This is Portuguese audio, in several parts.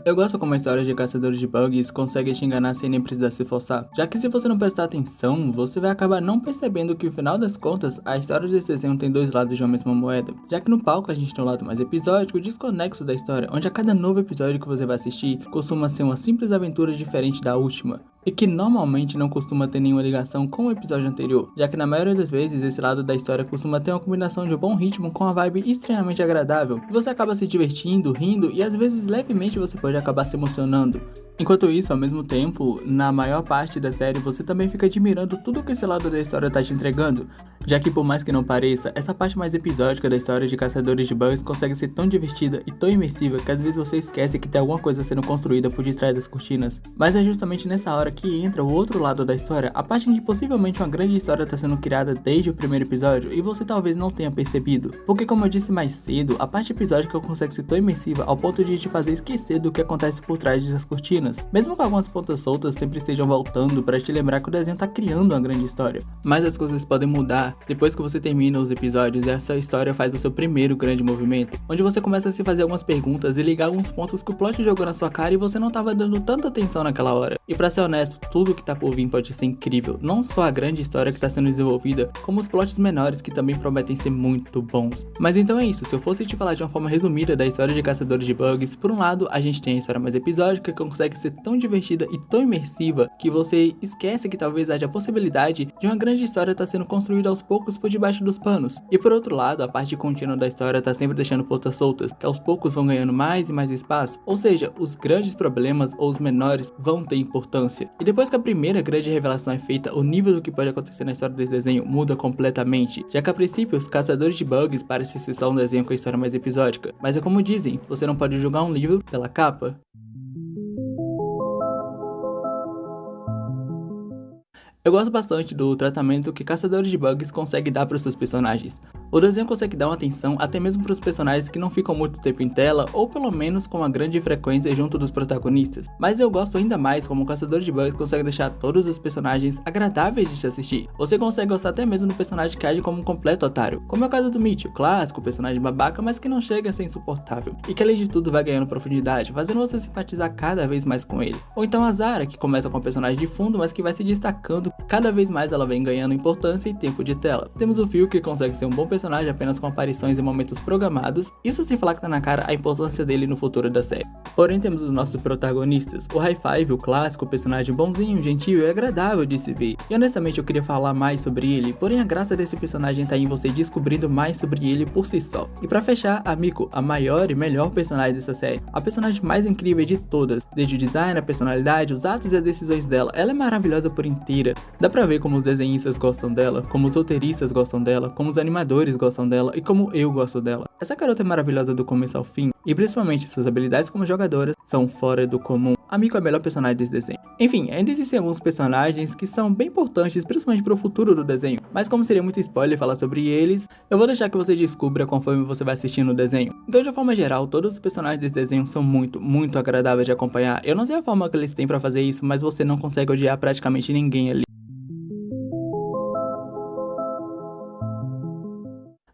Eu gosto como a história de Caçadores de Bugs consegue te enganar sem nem precisar se forçar, já que se você não prestar atenção, você vai acabar não percebendo que no final das contas, a história desse desenho tem dois lados de uma mesma moeda, já que no palco a gente tem um lado mais episódico e desconexo da história, onde a cada novo episódio que você vai assistir costuma ser uma simples aventura diferente da última, e que normalmente não costuma ter nenhuma ligação com o episódio anterior, já que na maioria das vezes esse lado da história costuma ter uma combinação de bom ritmo com uma vibe extremamente agradável, e você acaba se divertindo, rindo e às vezes levemente você pode acabar se emocionando. Enquanto isso, ao mesmo tempo, na maior parte da série você também fica admirando tudo que esse lado da história tá te entregando, já que por mais que não pareça, essa parte mais episódica da história de Caçadores de Bugs consegue ser tão divertida e tão imersiva que às vezes você esquece que tem alguma coisa sendo construída por detrás das cortinas. Mas é justamente nessa hora que entra o outro lado da história, a parte em que possivelmente uma grande história está sendo criada desde o primeiro episódio e você talvez não tenha percebido. Porque como eu disse mais cedo, a parte episódica consegue ser tão imersiva ao ponto de te fazer esquecer do que acontece por trás das cortinas, mesmo que algumas pontas soltas sempre estejam voltando para te lembrar que o desenho está criando uma grande história. Mas as coisas podem mudar depois que você termina os episódios e essa história faz o seu primeiro grande movimento, onde você começa a se fazer algumas perguntas e ligar alguns pontos que o plot jogou na sua cara e você não estava dando tanta atenção naquela hora. E pra ser honesto, tudo que tá por vir pode ser incrível, não só a grande história que tá sendo desenvolvida, como os plots menores que também prometem ser muito bons. Mas então é isso, se eu fosse te falar de uma forma resumida da história de Caçadores de Bugs, por um lado a gente tem a história mais episódica que consegue ser tão divertida e tão imersiva que você esquece que talvez haja a possibilidade de uma grande história estar sendo construída aos poucos por debaixo dos panos. E por outro lado, a parte contínua da história tá sempre deixando pontas soltas, que aos poucos vão ganhando mais e mais espaço, ou seja, os grandes problemas ou os menores vão ter importância. E depois que a primeira grande revelação é feita, o nível do que pode acontecer na história desse desenho muda completamente, já que a princípio os Caçadores de Bugs parecem ser só um desenho com a história mais episódica, mas é como dizem, você não pode julgar um livro pela capa. Eu gosto bastante do tratamento que Caçadores de Bugs consegue dar para os seus personagens. O desenho consegue dar uma atenção até mesmo para os personagens que não ficam muito tempo em tela, ou pelo menos com uma grande frequência junto dos protagonistas. Mas eu gosto ainda mais como o Caçador de Bugs consegue deixar todos os personagens agradáveis de se assistir. Você consegue gostar até mesmo do personagem que age como um completo otário, como é o caso do Mitch, o clássico personagem babaca, mas que não chega a ser insuportável, e que além de tudo vai ganhando profundidade, fazendo você simpatizar cada vez mais com ele. Ou então a Zara, que começa com um personagem de fundo, mas que vai se destacando, cada vez mais ela vem ganhando importância e tempo de tela. Temos o Phil, que consegue ser um bom personagem apenas com aparições em momentos programados, isso sem falar que tá na cara a importância dele no futuro da série. Porém temos os nossos protagonistas, o High Five, o clássico, personagem bonzinho, gentil e agradável de se ver. E honestamente eu queria falar mais sobre ele, porém a graça desse personagem tá em você descobrindo mais sobre ele por si só. E pra fechar, a Miko, a maior e melhor personagem dessa série, a personagem mais incrível de todas, desde o design, a personalidade, os atos e as decisões dela, ela é maravilhosa por inteira. Dá pra ver como os desenhistas gostam dela, como os roteiristas gostam dela, como os animadores gostam dela e como eu gosto dela. Essa garota é maravilhosa do começo ao fim, e principalmente suas habilidades como jogadora são fora do comum. A Miko é a melhor personagem desse desenho. Enfim, ainda existem alguns personagens que são bem importantes, principalmente pro futuro do desenho, mas como seria muito spoiler falar sobre eles, eu vou deixar que você descubra conforme você vai assistindo o desenho. Então, de forma geral, todos os personagens desse desenho são muito agradáveis de acompanhar. Eu não sei a forma que eles têm pra fazer isso, mas você não consegue odiar praticamente ninguém ali.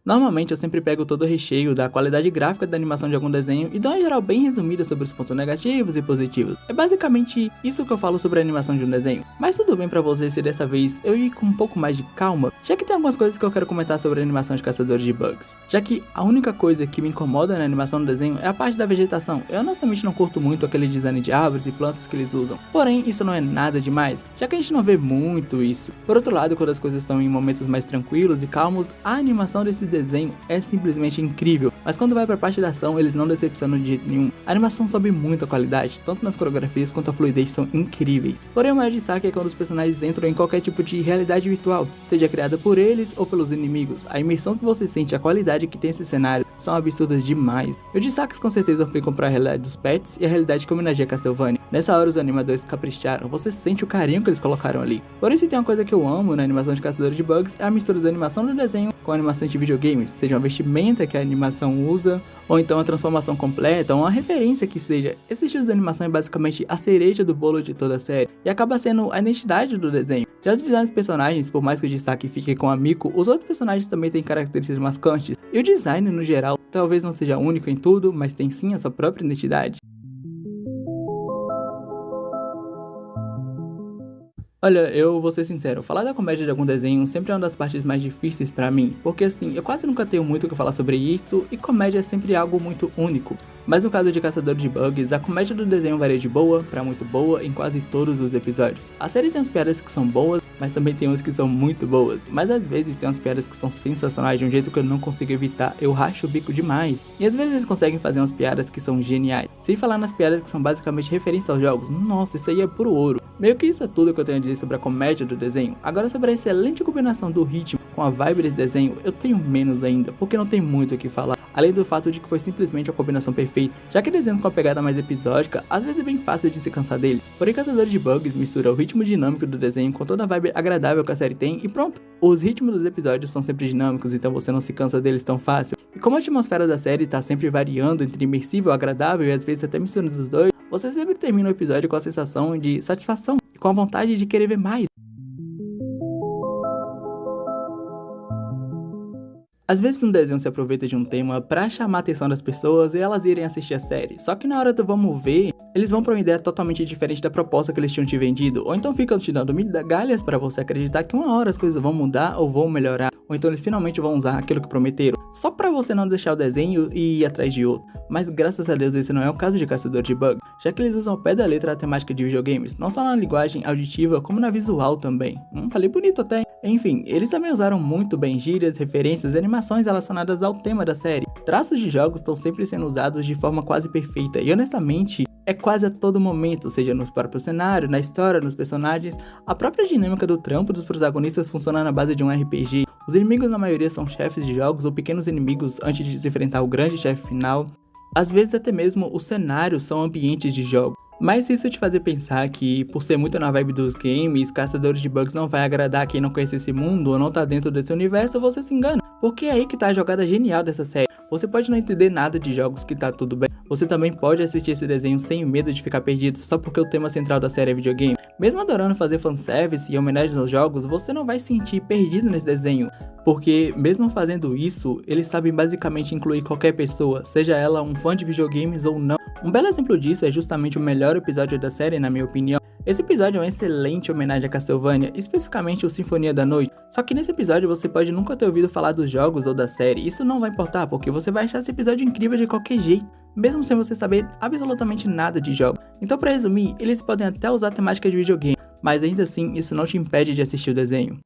Normalmente eu sempre pego todo o recheio da qualidade gráfica da animação de algum desenho e dou uma geral bem resumida sobre os pontos negativos e positivos. É basicamente isso que eu falo sobre a animação de um desenho. Mas tudo bem pra você se dessa vez eu ir com um pouco mais de calma, já que tem algumas coisas que eu quero comentar sobre a animação de Caçadores de Bugs. Já que a única coisa que me incomoda na animação do desenho é a parte da vegetação. Eu honestamente não curto muito aquele design de árvores e plantas que eles usam. Porém, isso não é nada demais, já que a gente não vê muito isso. Por outro lado, quando as coisas estão em momentos mais tranquilos e calmos, a animação desse desenho é simplesmente incrível, mas quando vai pra parte da ação eles não decepcionam de jeito nenhum. A animação sobe muito a qualidade, tanto nas coreografias quanto a fluidez são incríveis. Porém o maior destaque é quando os personagens entram em qualquer tipo de realidade virtual, seja criada por eles ou pelos inimigos. A imersão que você sente, a qualidade que tem esse cenário são absurdas demais. E os destaques com certeza ficam pra realidade dos pets e a realidade que homenageia Castlevania. Nessa hora os animadores capricharam, você sente o carinho que eles colocaram ali. Porém, se tem uma coisa que eu amo na animação de Caçadores de Bugs, é a mistura da animação do desenho com a animação de videogames, seja uma vestimenta que a animação usa, ou então a transformação completa, ou uma referência que seja. Esse estilo de animação é basicamente a cereja do bolo de toda a série, e acaba sendo a identidade do desenho. Já os designs dos personagens, por mais que o destaque fique com a Miko, os outros personagens também têm características marcantes, e o design no geral talvez não seja único em tudo, mas tem sim a sua própria identidade. Olha, eu vou ser sincero, falar da comédia de algum desenho sempre é uma das partes mais difíceis pra mim, porque assim, eu quase nunca tenho muito o que falar sobre isso, e comédia é sempre algo muito único. Mas no caso de Caçador de Bugs, a comédia do desenho varia de boa pra muito boa em quase todos os episódios. A série tem umas piadas que são boas, mas também tem umas que são muito boas, mas às vezes tem umas piadas que são sensacionais de um jeito que eu não consigo evitar, eu racho o bico demais. E às vezes eles conseguem fazer umas piadas que são geniais, sem falar nas piadas que são basicamente referências aos jogos. Nossa, isso aí é puro ouro. Meio que isso é tudo que eu tenho a dizer sobre a comédia do desenho. Agora sobre a excelente combinação do ritmo com a vibe desse desenho, eu tenho menos ainda, porque não tem muito o que falar. Além do fato de que foi simplesmente a combinação perfeita, já que desenhos com a pegada mais episódica, às vezes é bem fácil de se cansar dele. Porém, Caçadores de Bugs mistura o ritmo dinâmico do desenho com toda a vibe agradável que a série tem e pronto. Os ritmos dos episódios são sempre dinâmicos, então você não se cansa deles tão fácil. E como a atmosfera da série tá sempre variando entre imersível, agradável e às vezes até misturando os dois, você sempre termina o episódio com a sensação de satisfação e com a vontade de querer ver mais. Às vezes um desenho se aproveita de um tema pra chamar a atenção das pessoas e elas irem assistir a série, só que na hora do vamos ver, eles vão pra uma ideia totalmente diferente da proposta que eles tinham te vendido, ou então ficam te dando migalhas pra você acreditar que uma hora as coisas vão mudar ou vão melhorar, ou então eles finalmente vão usar aquilo que prometeram, só pra você não deixar o desenho e ir atrás de outro. Mas graças a Deus esse não é o caso de Caçador de Bugs, já que eles usam ao pé da letra a temática de videogames, não só na linguagem auditiva como na visual também. Falei bonito até. Enfim, eles também usaram muito bem gírias, referências e animações relacionadas ao tema da série. Traços de jogos estão sempre sendo usados de forma quase perfeita e honestamente é quase a todo momento, seja no próprio cenário, na história, nos personagens. A própria dinâmica do trampo dos protagonistas funciona na base de um RPG. Os inimigos na maioria são chefes de jogos ou pequenos inimigos antes de se enfrentar o grande chefe final. Às vezes até mesmo os cenários são ambientes de jogo. Mas isso te fazer pensar que, por ser muito na vibe dos games, Caçadores de Bugs não vai agradar quem não conhece esse mundo ou não tá dentro desse universo, você se engana. Porque é aí que tá a jogada genial dessa série. Você pode não entender nada de jogos que tá tudo bem. Você também pode assistir esse desenho sem medo de ficar perdido só porque o tema central da série é videogame. Mesmo adorando fazer fanservice e homenagem aos jogos, você não vai se sentir perdido nesse desenho. Porque, mesmo fazendo isso, eles sabem basicamente incluir qualquer pessoa, seja ela um fã de videogames ou não. Um belo exemplo disso é justamente o melhor episódio da série, na minha opinião. Esse episódio é uma excelente homenagem a Castlevania, especificamente o Sinfonia da Noite. Só que nesse episódio você pode nunca ter ouvido falar dos jogos ou da série, isso não vai importar, porque você vai achar esse episódio incrível de qualquer jeito, mesmo sem você saber absolutamente nada de jogos. Então, pra resumir, eles podem até usar temática de videogame, mas ainda assim isso não te impede de assistir o desenho.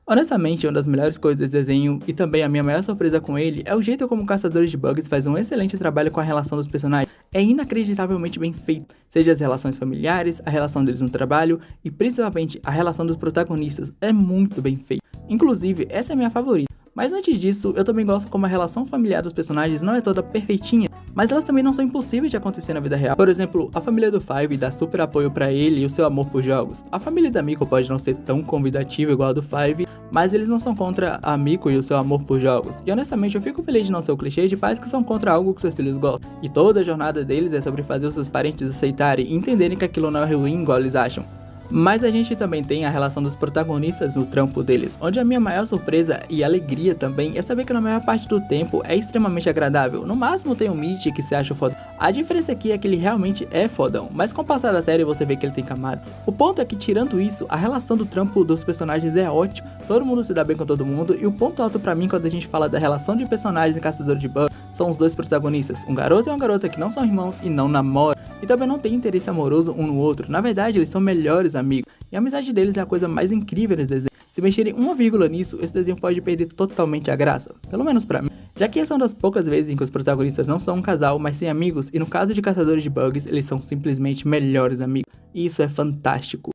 Honestamente, uma das melhores coisas desse desenho, e também a minha maior surpresa com ele, é o jeito como Caçadores de Bugs faz um excelente trabalho com a relação dos personagens. É inacreditavelmente bem feito, seja as relações familiares, a relação deles no trabalho, e principalmente a relação dos protagonistas, é muito bem feito. Inclusive, essa é a minha favorita. Mas antes disso, eu também gosto como a relação familiar dos personagens não é toda perfeitinha, mas elas também não são impossíveis de acontecer na vida real. Por exemplo, a família do Five dá super apoio pra ele e o seu amor por jogos. A família da Miko pode não ser tão convidativa igual a do Five, mas eles não são contra a Miko e o seu amor por jogos. E honestamente, eu fico feliz de não ser o clichê de pais que são contra algo que seus filhos gostam. E toda a jornada deles é sobre fazer os seus parentes aceitarem e entenderem que aquilo não é ruim igual eles acham. Mas a gente também tem a relação dos protagonistas no trampo deles, onde a minha maior surpresa e alegria também é saber que na maior parte do tempo é extremamente agradável. No máximo tem o Mitch que se acha fodão. A diferença aqui é que ele realmente é fodão, mas com o passar da série você vê que ele tem camada. O ponto é que, tirando isso, a relação do trampo dos personagens é ótima, todo mundo se dá bem com todo mundo, e o ponto alto pra mim quando a gente fala da relação de personagens em Caçador de Bugs são os dois protagonistas, um garoto e uma garota que não são irmãos e não namoram, e também não tem interesse amoroso um no outro. Na verdade, eles são melhores amigos, e a amizade deles é a coisa mais incrível nesse desenho. Se mexerem uma vírgula nisso, esse desenho pode perder totalmente a graça, pelo menos pra mim. Já que essa é uma das poucas vezes em que os protagonistas não são um casal, mas sim amigos, e no caso de Caçadores de Bugs, eles são simplesmente melhores amigos, e isso é fantástico.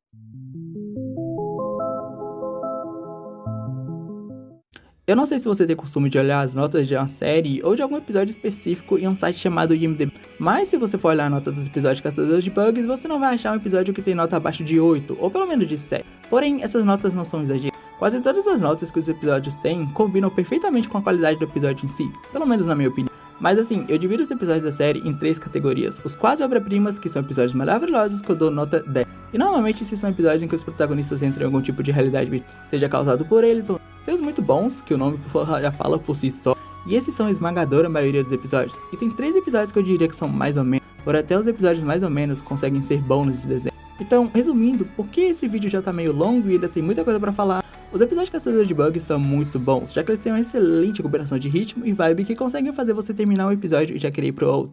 Eu não sei se você tem costume de olhar as notas de uma série ou de algum episódio específico em um site chamado IMDb, mas se você for olhar a nota dos episódios Caçadores de Bugs, você não vai achar um episódio que tem nota abaixo de 8, ou pelo menos de 7. Porém, essas notas não são exagero. Quase todas as notas que os episódios têm combinam perfeitamente com a qualidade do episódio em si, pelo menos na minha opinião. Mas assim, eu divido os episódios da série em 3 categorias. Os quase obra-primas, que são episódios maravilhosos, que eu dou nota 10. E normalmente esses são episódios em que os protagonistas entram em algum tipo de realidade virtual, seja causado por eles ou... Tem os muito bons, que o nome já fala por si só, e esses são a esmagadora maioria dos episódios. E tem 3 episódios que eu diria que são mais ou menos, por até os episódios mais ou menos conseguem ser bons nesse desenho. Então, resumindo, por que esse vídeo já tá meio longo e ainda tem muita coisa pra falar, os episódios Caçadores de Bugs são muito bons, já que eles têm uma excelente combinação de ritmo e vibe que conseguem fazer você terminar um episódio e já querer ir pro outro.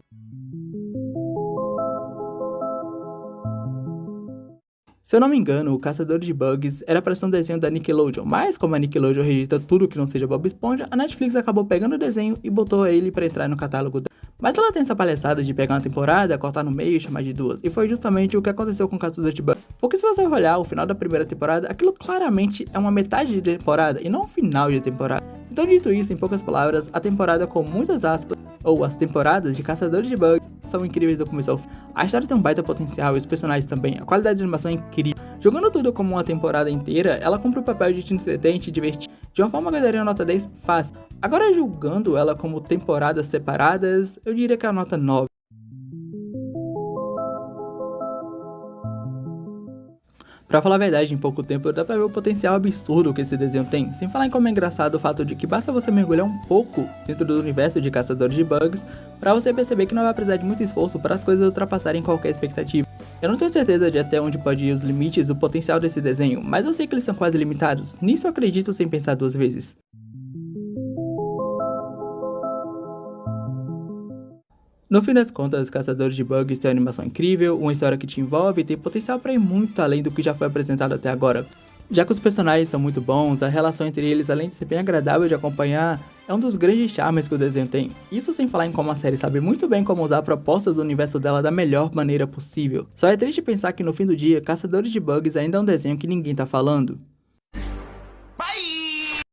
Se eu não me engano, o Caçador de Bugs era pra ser um desenho da Nickelodeon, mas como a Nickelodeon rejeita tudo que não seja Bob Esponja, a Netflix acabou pegando o desenho e botou ele pra entrar no catálogo dela. Mas ela tem essa palhaçada de pegar uma temporada, cortar no meio e chamar de 2, e foi justamente o que aconteceu com o Caçador de Bugs. Porque se você olhar o final da primeira temporada, aquilo claramente é uma metade de temporada e não um final de temporada. Então, dito isso, em poucas palavras, a temporada com muitas aspas, ou as temporadas de Caçadores de Bugs, são incríveis do começo ao fim. A história tem um baita potencial e os personagens também, a qualidade de animação é incrível. Jogando tudo como uma temporada inteira, ela cumpre o papel de te entreter e te divertir, de uma forma que eu daria uma nota 10 fácil. Agora, julgando ela como temporadas separadas, eu diria que é a nota 9. Pra falar a verdade, em pouco tempo dá pra ver o potencial absurdo que esse desenho tem, sem falar em como é engraçado o fato de que basta você mergulhar um pouco dentro do universo de Caçadores de Bugs pra você perceber que não vai precisar de muito esforço para as coisas ultrapassarem qualquer expectativa. Eu não tenho certeza de até onde pode ir os limites do potencial desse desenho, mas eu sei que eles são quase limitados, nisso eu acredito sem pensar 2 vezes. No fim das contas, Caçadores de Bugs tem uma animação incrível, uma história que te envolve e tem potencial para ir muito além do que já foi apresentado até agora. Já que os personagens são muito bons, a relação entre eles, além de ser bem agradável de acompanhar, é um dos grandes charmes que o desenho tem. Isso sem falar em como a série sabe muito bem como usar a proposta do universo dela da melhor maneira possível. Só é triste pensar que no fim do dia, Caçadores de Bugs ainda é um desenho que ninguém tá falando. Bye!